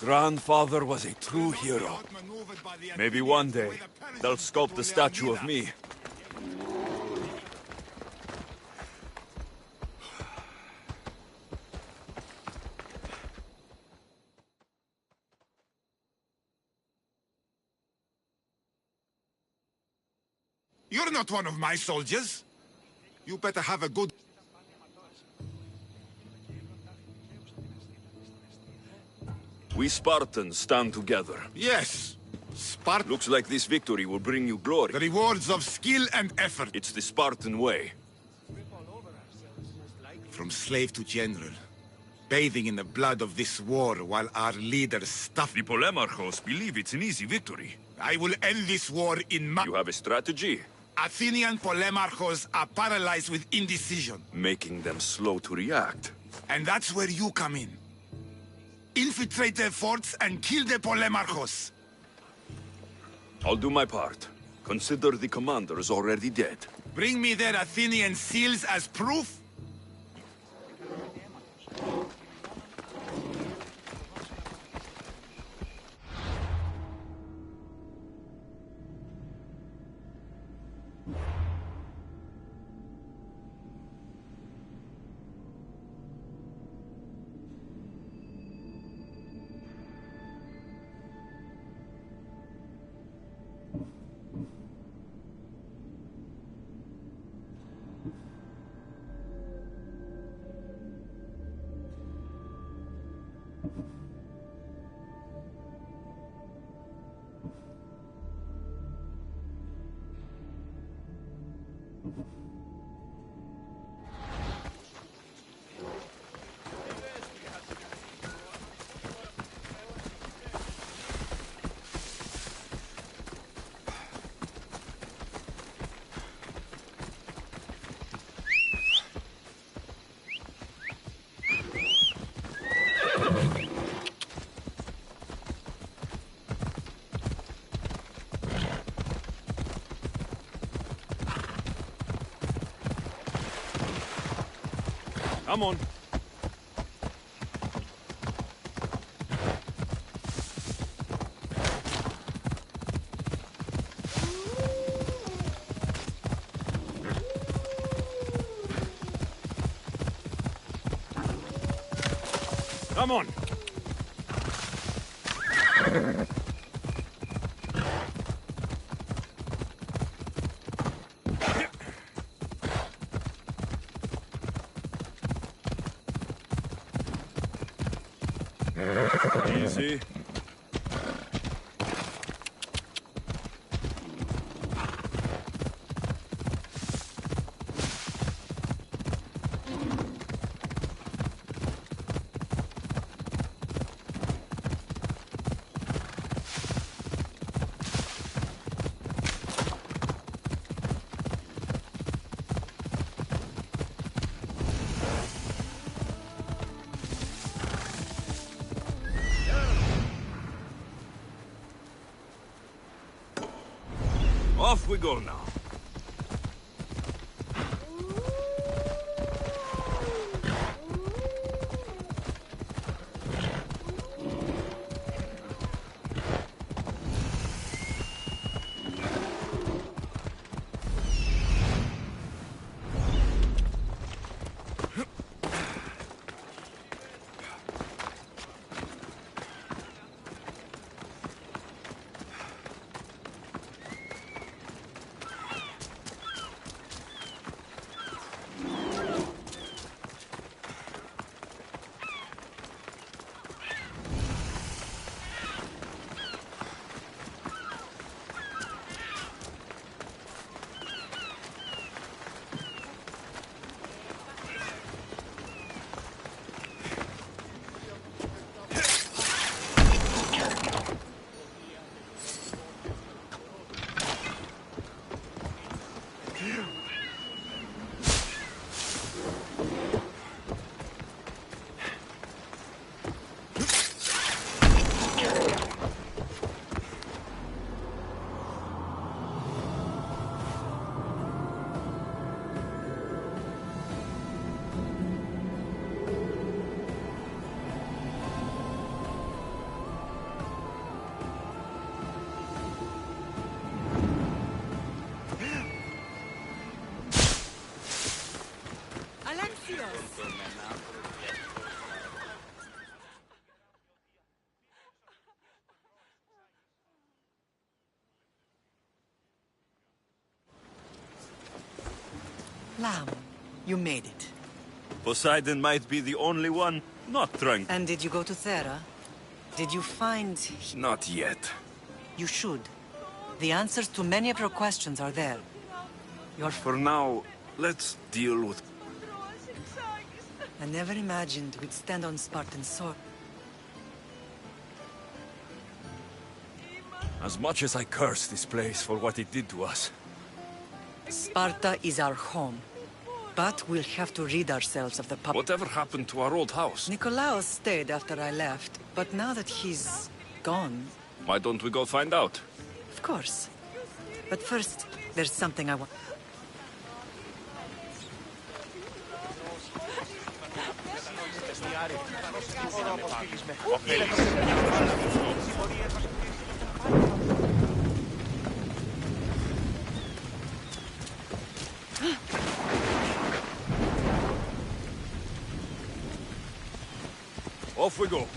Grandfather was a true hero. Maybe one day, they'll sculpt a statue of me. You're not one of my soldiers. You better have a good... We Spartans stand together. Yes. Spartan. Looks like this victory will bring you glory. The rewards of skill and effort. It's the Spartan way. From slave to general. Bathing in the blood of this war while our leaders stuff... The Polemarchos believe it's an easy victory. I will end this war in You have a strategy? Athenian Polemarchos are paralyzed with indecision. Making them slow to react. And that's where you come in. Infiltrate their forts and kill the Polemarchos. I'll do my part. Consider the commander is already dead. Bring me their Athenian seals as proof. Come on. Come on. Easy. Off we go now. Lamb, you made it. Poseidon might be the only one not drunk. And did you go to Thera? Did you find... Not yet. You should. The answers to many of your questions are there. For now, let's deal with... I never imagined we'd stand on Spartan sword. As much as I curse this place for what it did to us, Sparta is our home. But we'll have to rid ourselves of the pup. whatever happened to our old house? Nikolaos stayed after I left, but now that he's gone... Why don't we go find out? Of course. But first, there's something I want... Off we go.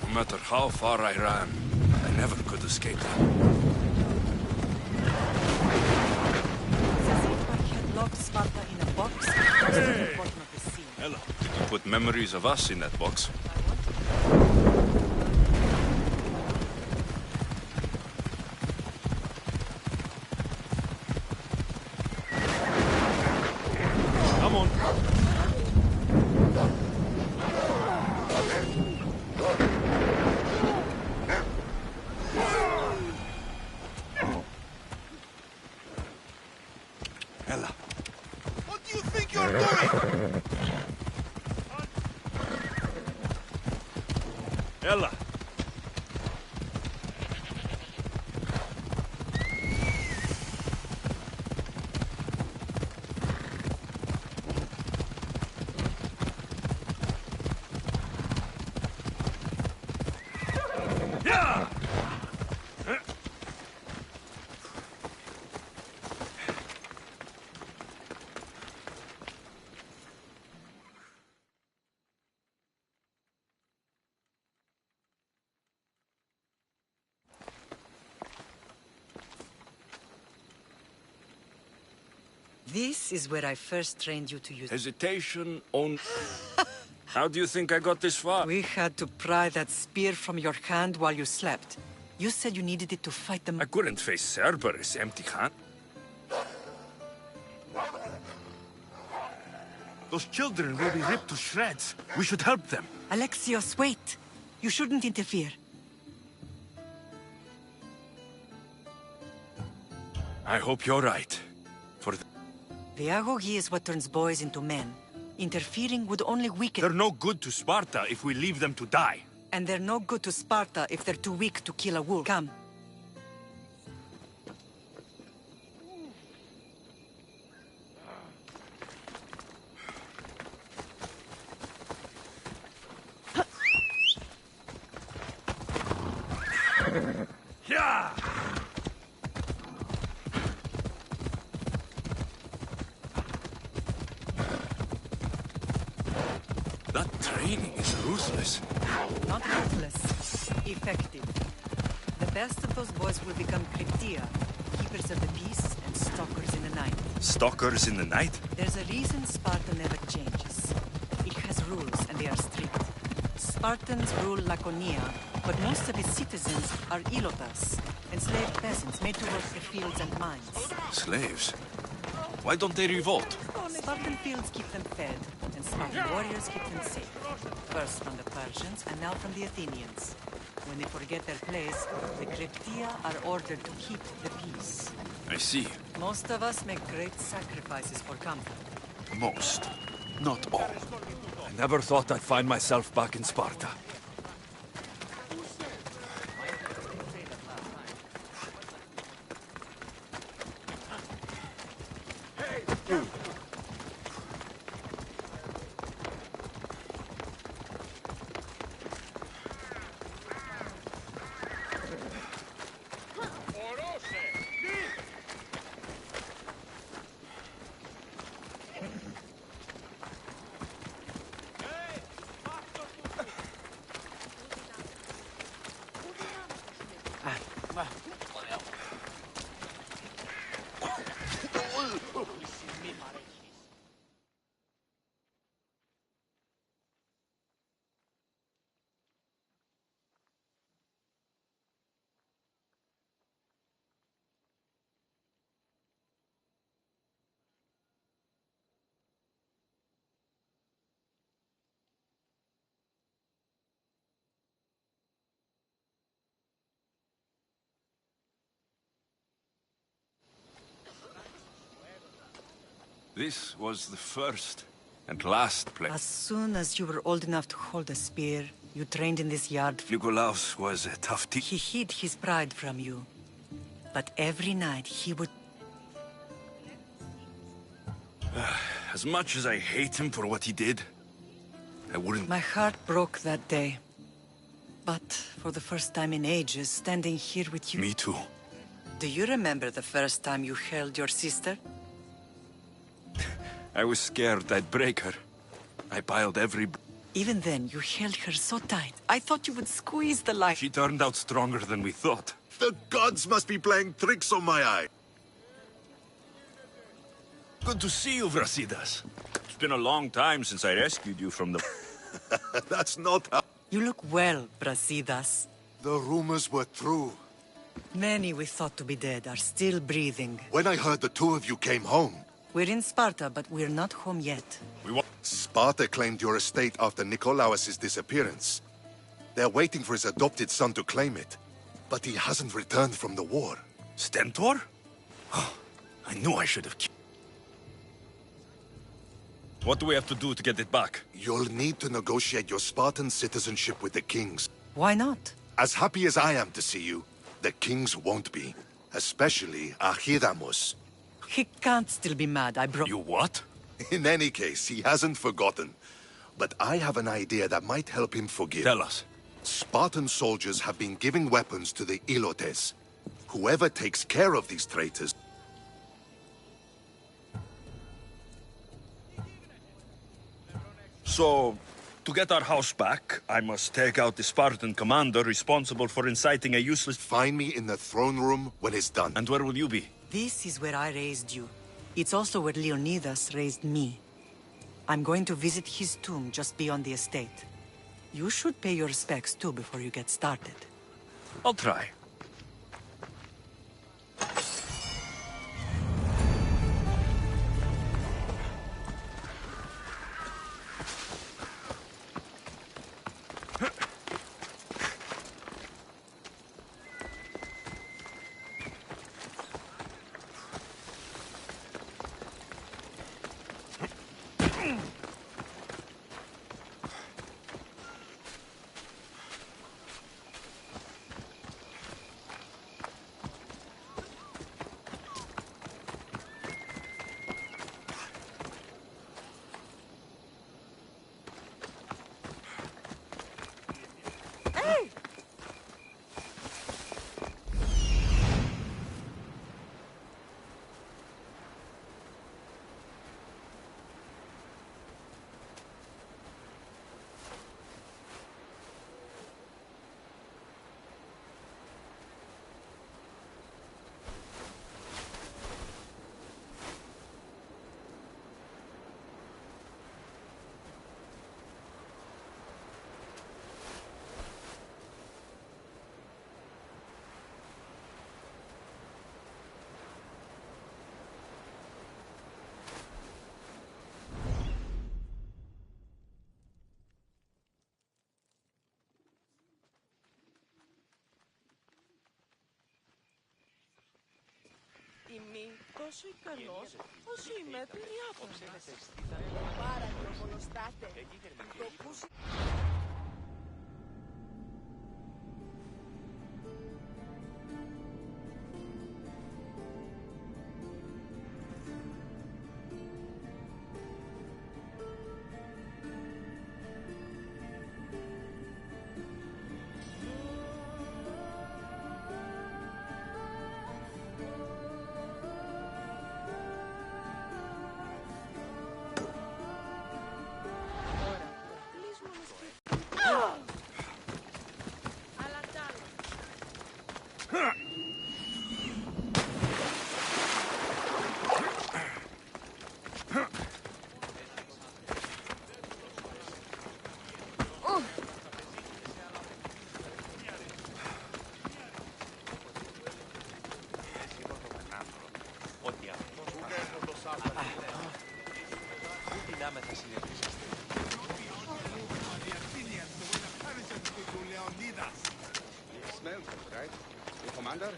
No matter how far I ran, I never could escape them. It's as if I had locked Sparta in a box at the bottom of the sea. Ella, did you put memories of us in that box? Come on. Ella. What do you think you're doing? Ella. Yeah! This is where I first trained you to use... Hesitation on... How do you think I got this far? We had to pry that spear from your hand while you slept. You said you needed it to fight them... I couldn't face Cerberus empty-handed. Those children will be ripped to shreds. We should help them. Alexios, wait! You shouldn't interfere. I hope you're right. For The ACO is what turns boys into men. Interfering would only weaken... they're no good to Sparta if we leave them to die. And they're no good to Sparta if they're too weak to kill a wolf. Come. Yeah! That training is ruthless. Not ruthless. Effective. The best of those boys will become Kryptia, keepers of the peace and stalkers in the night. Stalkers in the night? There's a reason Sparta never changes. It has rules, and they are strict. Spartans rule Laconia, but most of its citizens are ilotas, enslaved peasants made to work the fields and mines. Slaves? Why don't they revolt? Spartan fields keep them fed, and Spartan warriors keep them safe. First from the Persians, and now from the Athenians. When they forget their place, the Cryptia are ordered to keep the peace. I see. Most of us make great sacrifices for comfort. Most. Not all. I never thought I'd find myself back in Sparta. This was the first and last place. As soon as you were old enough to hold a spear, you trained in this yard. Nikolaos was a tough teacher. He hid his pride from you. But every night he would... As much as I hate him for what he did, I wouldn't... My heart broke that day. But for the first time in ages, standing here with you... Me too. Do you remember the first time you held your sister? I was scared I'd break her. I piled every... Even then, you held her so tight. I thought you would squeeze the life. She turned out stronger than we thought. The gods must be playing tricks on my eye. Good to see you, Brasidas. It's been a long time since I rescued you from the... That's not how... You look well, Brasidas. The rumors were true. Many we thought to be dead are still breathing. When I heard the two of you came home, We're in Sparta, but we're not home yet. Sparta claimed your estate after Nikolaos' disappearance. They're waiting for his adopted son to claim it. But he hasn't returned from the war. Stentor? Oh, I knew I should have... What do we have to do to get it back? You'll need to negotiate your Spartan citizenship with the kings. Why not? As happy as I am to see you, the kings won't be. Especially Archidamos. He can't still be mad. I broke... You what? In any case, he hasn't forgotten. But I have an idea that might help him forgive. Tell us. Spartan soldiers have been giving weapons to the Ilotes. Whoever takes care of these traitors... So, to get our house back, I must take out the Spartan commander responsible for inciting a useless... Find me in the throne room when it's done. And where will you be? This is where I raised you. It's also where Leonidas raised me. I'm going to visit his tomb just beyond the estate. You should pay your respects too before you get started. I'll try. τιμή, τόσο ικανός, όσο είμαι περιάφραγας. Πάρα γεωμολοστάτε. Το πούσι... Smells good, right? The commander?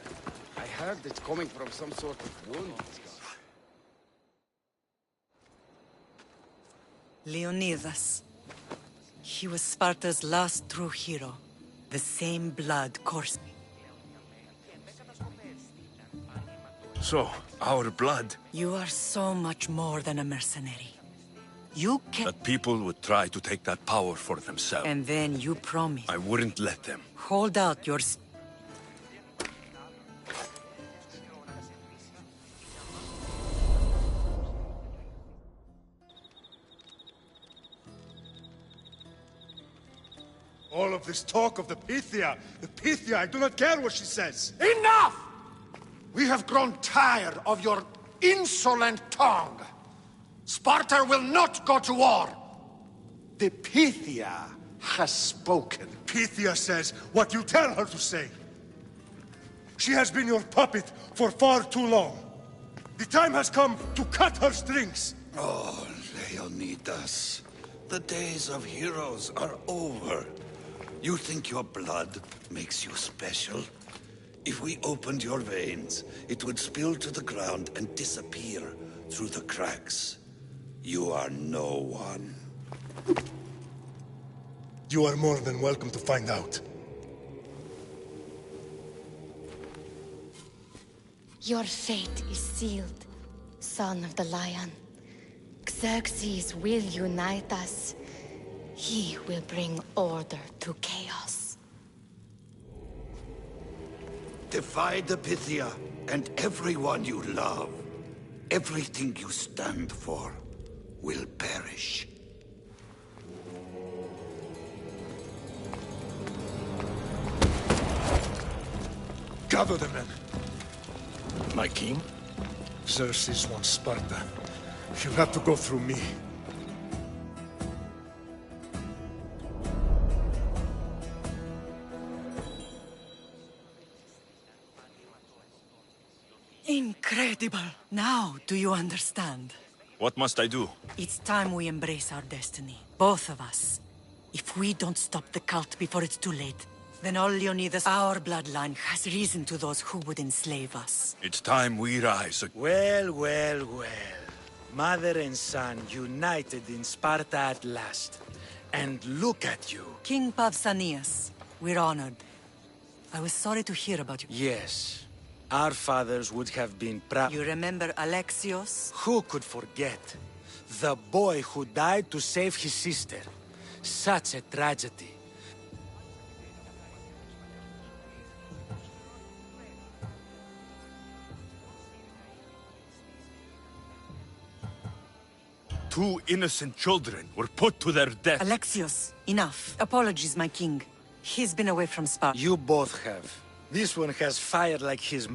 I heard it's coming from some sort of wound. Leonidas. He was Sparta's last true hero. The same blood coursing. So, our blood. You are so much more than a mercenary. You can... That people would try to take that power for themselves. And then you promised. I wouldn't let them. Hold out your... All of this talk of the Pythia, I do not care what she says. Enough! We have grown tired of your insolent tongue. Sparta will not go to war. The Pythia has spoken. Pythia says what you tell her to say. She has been your puppet for far too long. The time has come to cut her strings. Oh, Leonidas. The days of heroes are over. You think your blood makes you special? If we opened your veins, it would spill to the ground and disappear through the cracks. You are no one. You are more than welcome to find out. Your fate is sealed, son of the lion. Xerxes will unite us. He will bring order to chaos. Defy the Pythia and everyone you love. Everything you stand for will perish. Gather the men. My king? Xerxes wants Sparta. She'll have to go through me. Incredible! Now, do you understand? What must I do? It's time we embrace our destiny. Both of us. If we don't stop the cult before it's too late, then all Leonidas, our bloodline, has reason to those who would enslave us. It's time we rise. Well, well, well. Mother and son united in Sparta at last. And look at you. King Pausanias, we're honored. I was sorry to hear about you. Yes. Our fathers would have been proud. You remember Alexios? Who could forget? The boy who died to save his sister. Such a tragedy. Two innocent children were put to their death. Alexios, enough. Apologies, my king. He's been away from Sparta. You both have. This one has fired like his...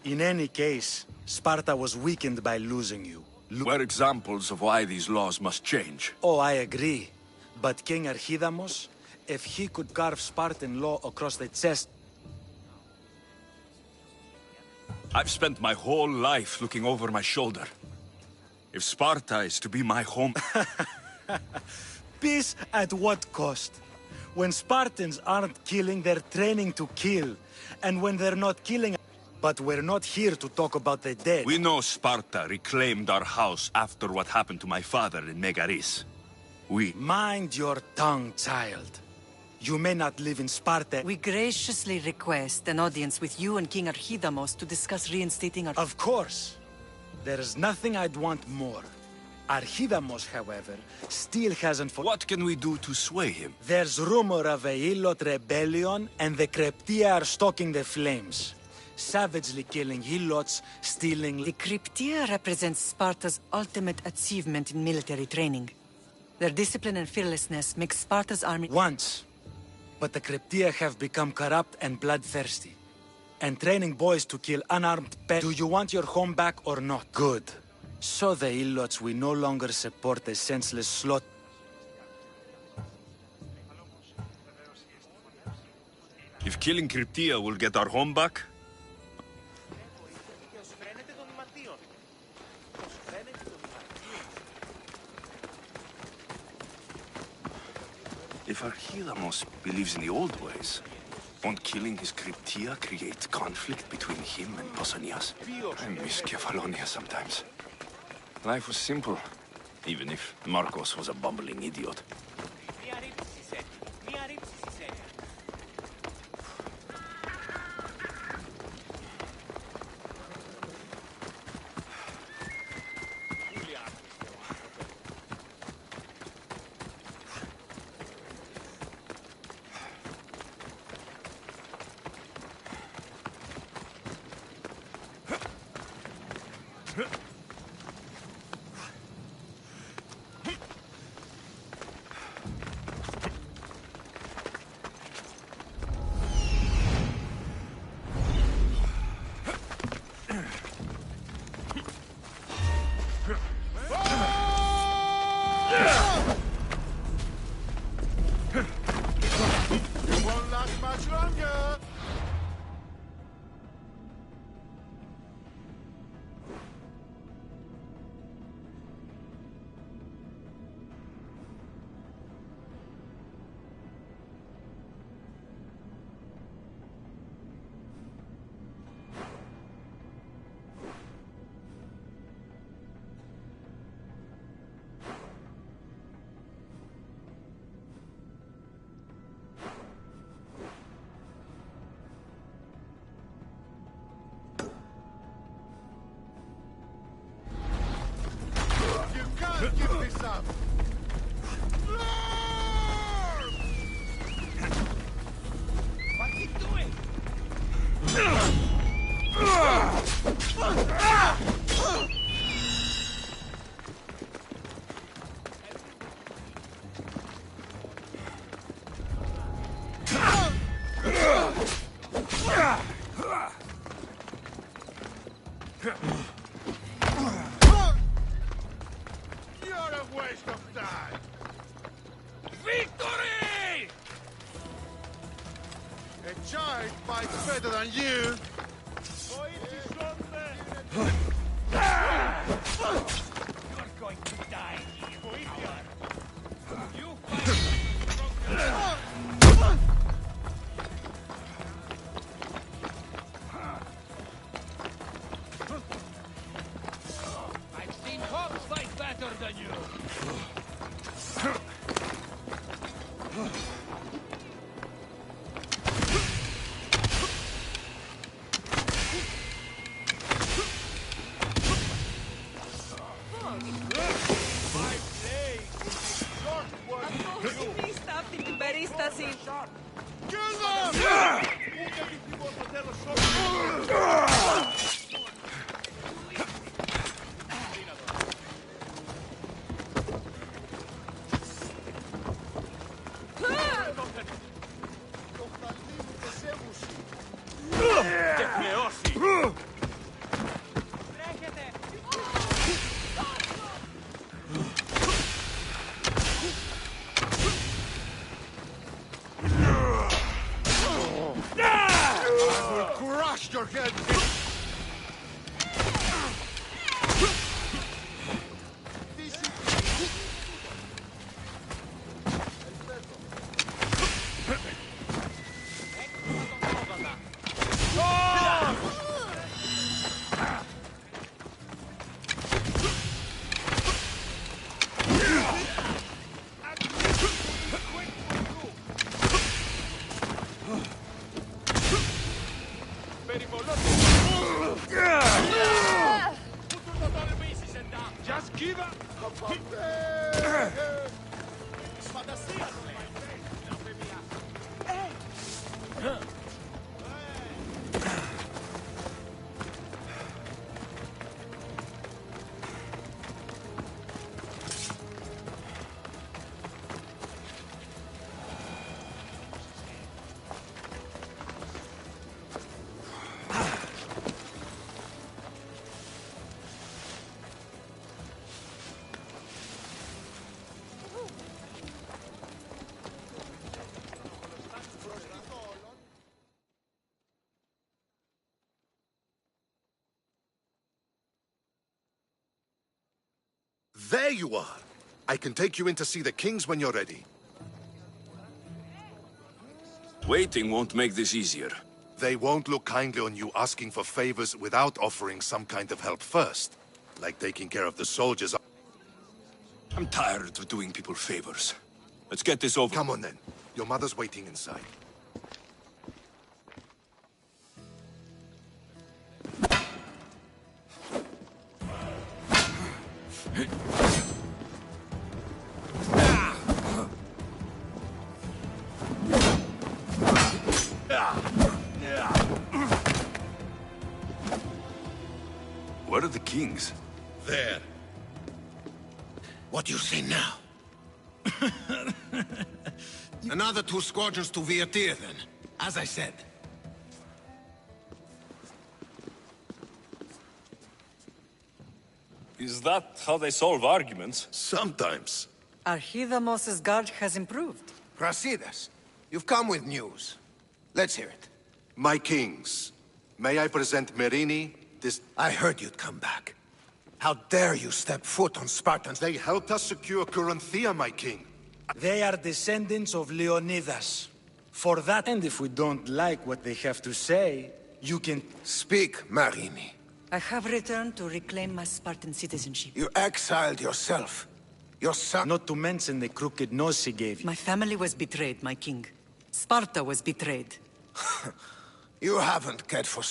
In any case, Sparta was weakened by losing you. We're examples of why these laws must change. Oh, I agree. But King Archidamos, if he could carve Spartan law across the chest... I've spent my whole life looking over my shoulder. If Sparta is to be my home... Peace at what cost? When Spartans aren't killing, they're training to kill. And when they're not killing... But we're not here to talk about the dead. We know Sparta reclaimed our house after what happened to my father in Megaris. Mind your tongue, child. You may not live in Sparta. We graciously request an audience with you and King Archidamos to discuss reinstating our... Of course. There is nothing I'd want more. Archidamos, however, still hasn't... What can we do to sway him? There's rumor of a Hilot rebellion, and the Cryptia are stalking the flames. Savagely killing Hilots, stealing... The Cryptia represents Sparta's ultimate achievement in military training. Their discipline and fearlessness make Sparta's army... Once. But the Cryptia have become corrupt and bloodthirsty. And training boys to kill unarmed pets. Do you want your home back or not? Good. So the Ilots will no longer support the senseless slaughter. If killing Cryptia will get our home back... If Archidamos believes in the old ways, won't killing his Cryptia create conflict between him and Pausanias? I miss Kefalonia sometimes. Life was simple, even if Marcos was a bumbling idiot. Give this up! What's he doing? Better than you. You're going to die here. You I've seen hogs fight better than you. Your head. There you are! I can take you in to see the kings when you're ready. Waiting won't make this easier. They won't look kindly on you asking for favors without offering some kind of help first. Like taking care of the soldiers. I'm tired of doing people favors. Let's get this over. Come on then. Your mother's waiting inside. Where are the kings? There. What do you say now? Another 2 squadrons to Viatir, then. As I said. Is that how they solve arguments? Sometimes. Archidamos's guard has improved. Brasidas, you've come with news. Let's hear it. My kings, may I present Merini, this... I heard you'd come back. How dare you step foot on Spartans? They helped us secure Corinthia, my king. They are descendants of Leonidas. For that, and if we don't like what they have to say, you can... Speak, Marini. I have returned to reclaim my Spartan citizenship. You exiled yourself. Your son... Not to mention the crooked nose he gave you. My family was betrayed, my king. Sparta was betrayed. You haven't cared for...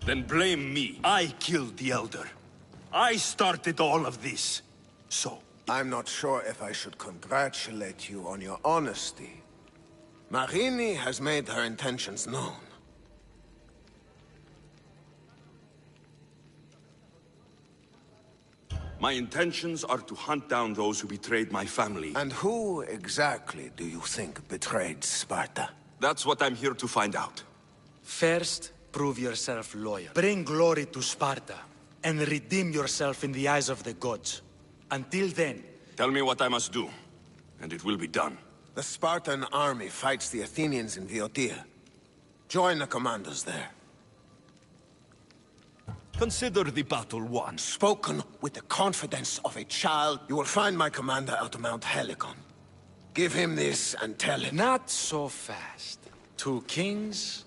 Then blame me. I killed the Elder. I started all of this. So... I'm not sure if I should congratulate you on your honesty. Marini has made her intentions known. My intentions are to hunt down those who betrayed my family. And who exactly do you think betrayed Sparta? That's what I'm here to find out. First, prove yourself loyal. Bring glory to Sparta, and redeem yourself in the eyes of the gods. Until then... Tell me what I must do, and it will be done. The Spartan army fights the Athenians in Viotia. Join the commanders there. Consider the battle won. Spoken with the confidence of a child, you will find my commander out of Mount Helicon. Give him this and tell him... Not so fast. 2 kings...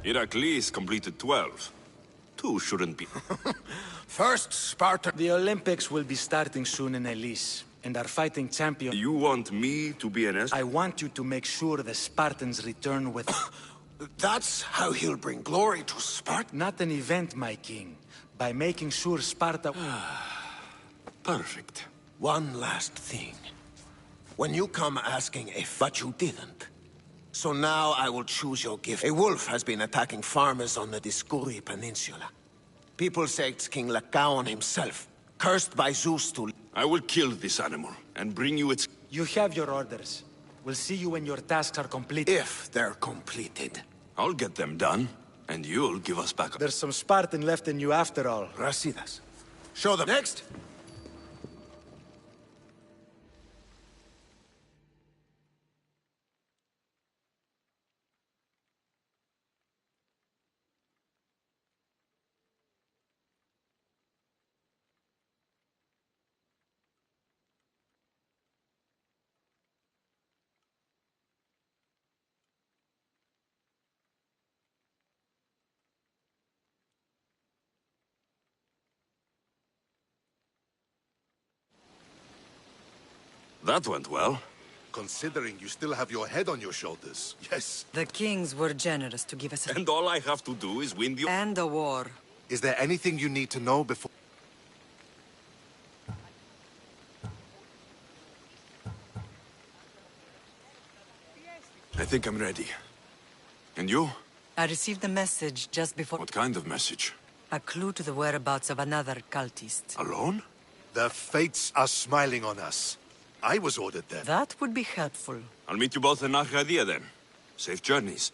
Heracles completed 12. 2 shouldn't be. First, Sparta... The Olympics will be starting soon in Elis, and our fighting champion... You want me to be an I want you to make sure the Spartans return with... That's how he'll bring glory to Sparta? Not an event, my king. By making sure Sparta... Perfect. One last thing. When you come asking if... But you didn't. So now I will choose your gift. A wolf has been attacking farmers on the Discuri Peninsula. People say it's King Lycaon himself, cursed by Zeus to... I will kill this animal, and bring you its... You have your orders. We'll see you when your tasks are complete. If they're completed. I'll get them done, and you'll give us back... There's some Spartan left in you after all. Brasidas. Show them. Next! That went well. Considering you still have your head on your shoulders, yes. The kings were generous to give us a... And all I have to do is win the... And a war. Is there anything you need to know before... I think I'm ready. And you? I received a message just before... What kind of message? A clue to the whereabouts of another cultist. Alone? The fates are smiling on us. I was ordered there. That would be helpful. I'll meet you both in Nahradia then. Safe journeys.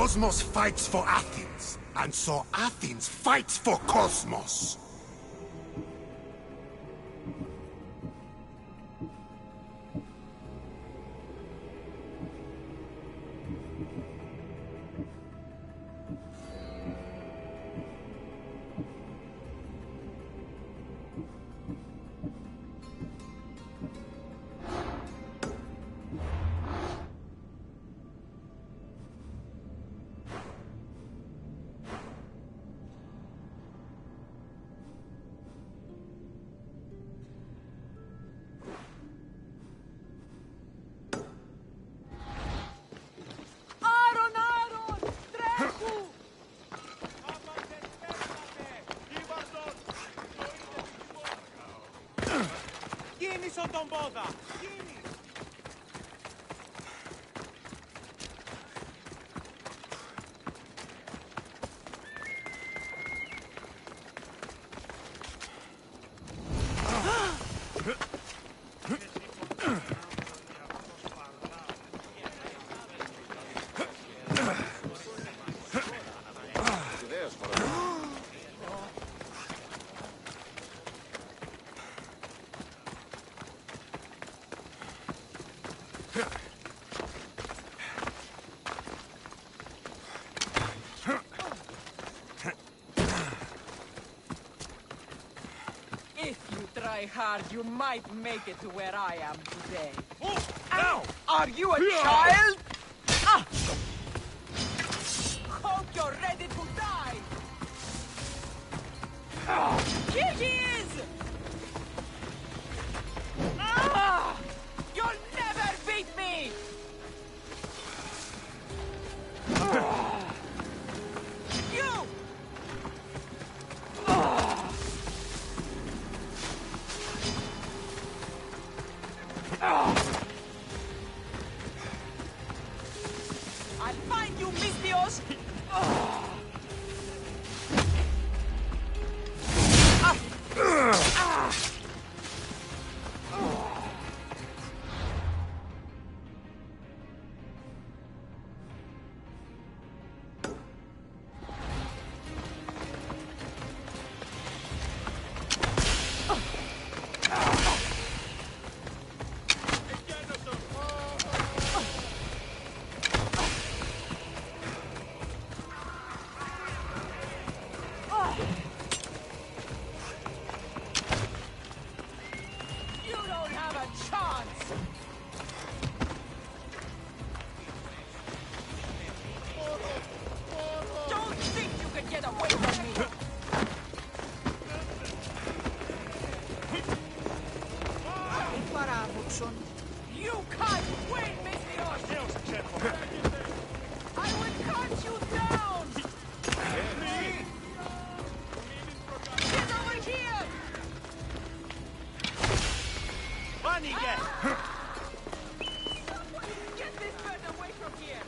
Cosmos fights for Athens, and so Athens fights for Cosmos. Τον πόδα! If you try hard, you might make it to where I am today. Oh, ow! Are you a child? Ah! Hope you're ready to die! Here he is! Ah! You'll never beat me! You! I'll find you, Mistios! You don't have a chance! Don't think you can get away from me! You can't win, Mistios! I will cut you down! Get over here! Πάνηκε! Someone get this bird away from here!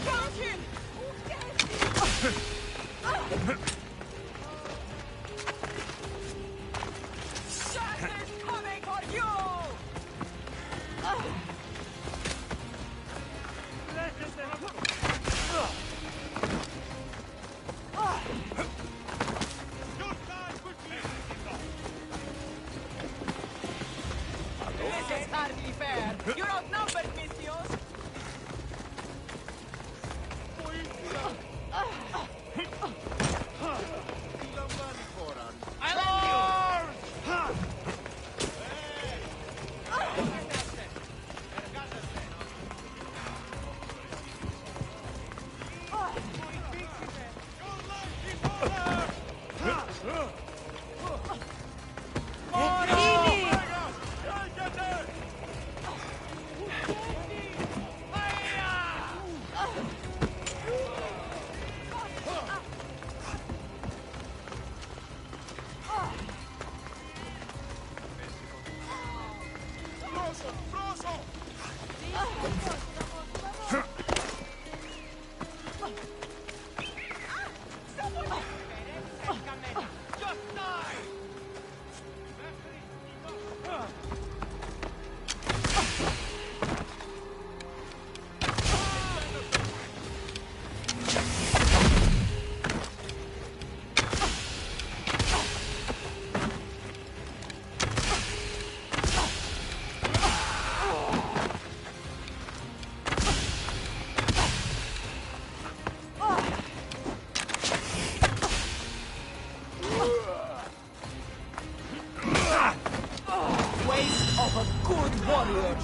Count him! Shatter's coming for you! This is hardly fair! You're outnumbered, Mistios! of a good warrior.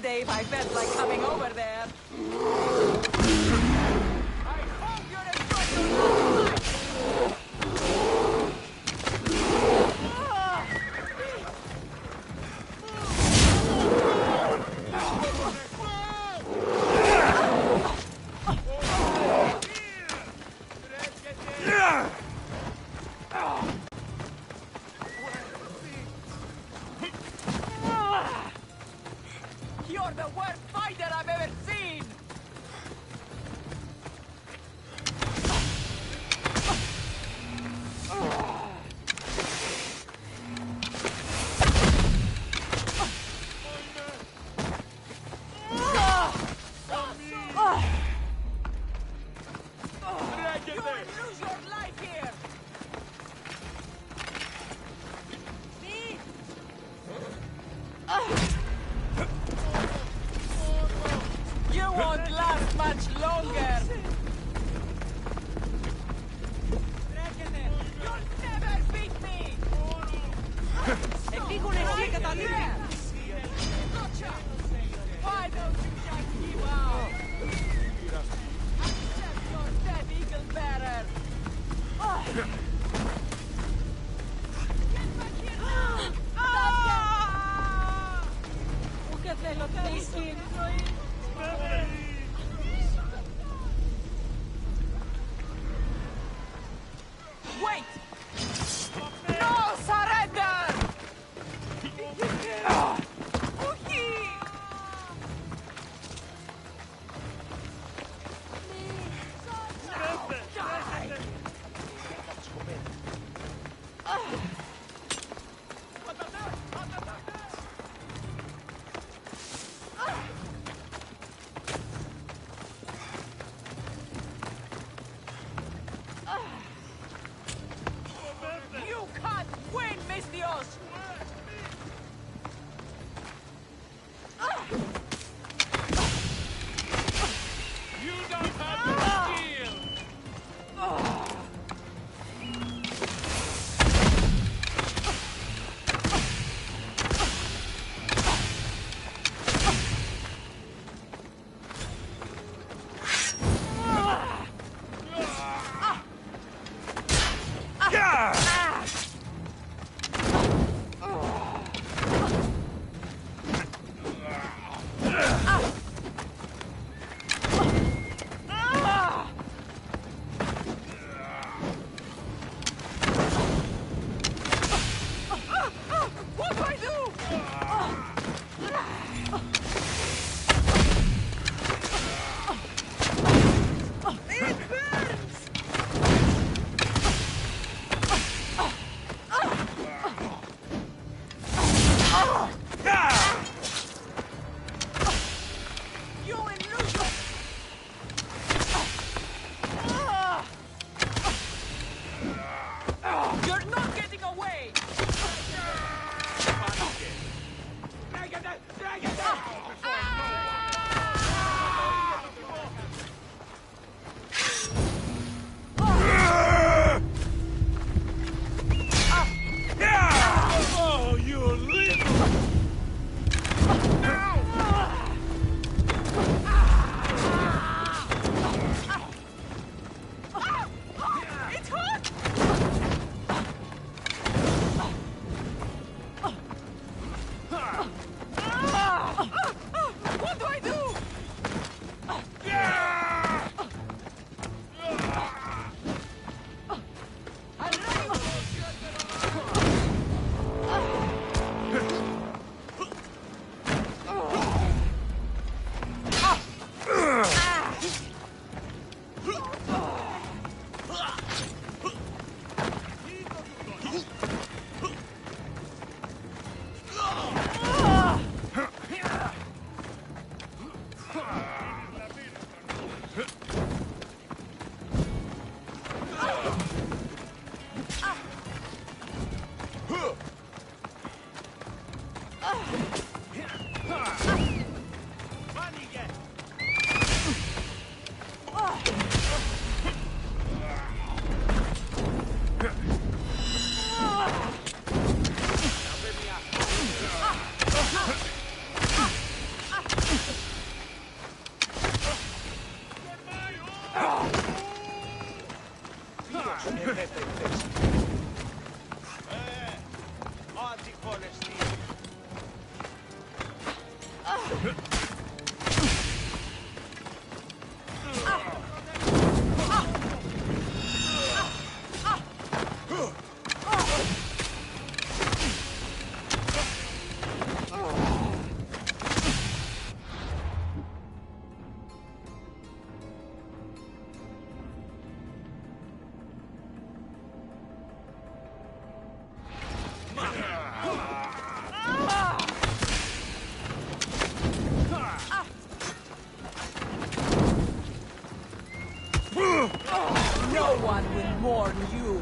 Dave, I felt like coming over there. I hope you're You're the worst fighter I've ever seen! Oh, you little... It's hot! What do I do? Oggi con le No one will mourn you.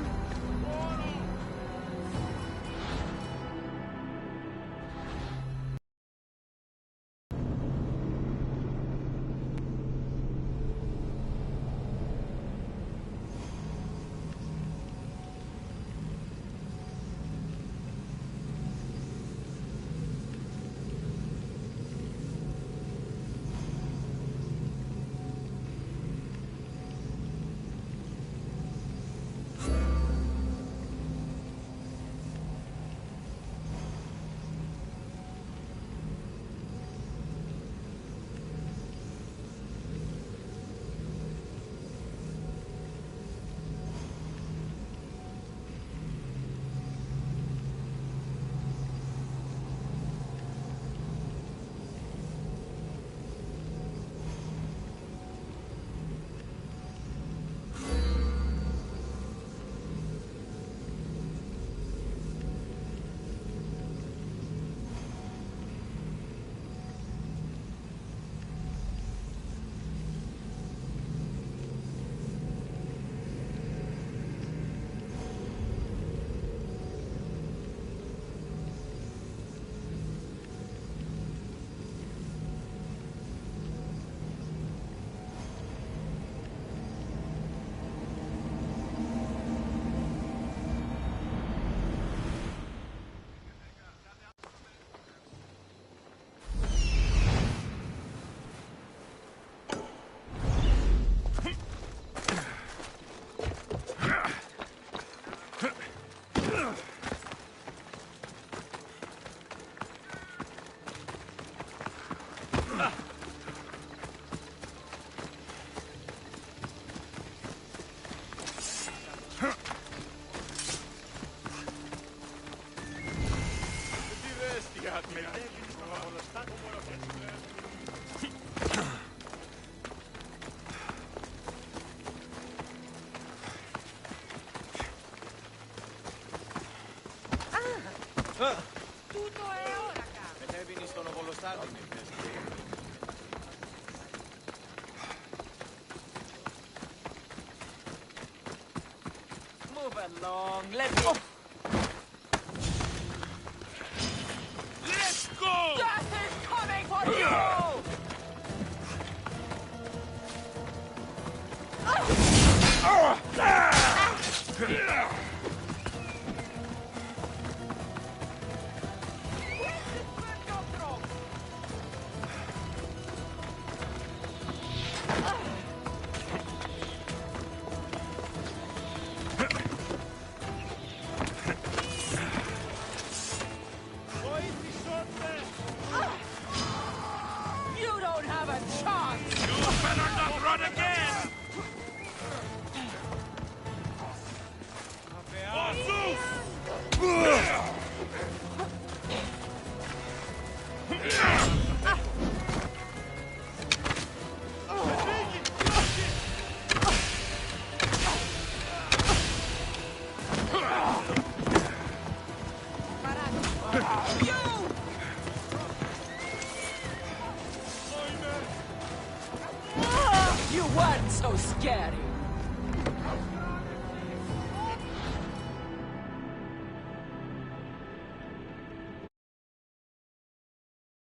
Tutto è ora, capo. E te finiscono con lo Stato nel Move along. Let me... Let's go! Death is coming! You don't have a chance! You better not run again! You weren't so scary!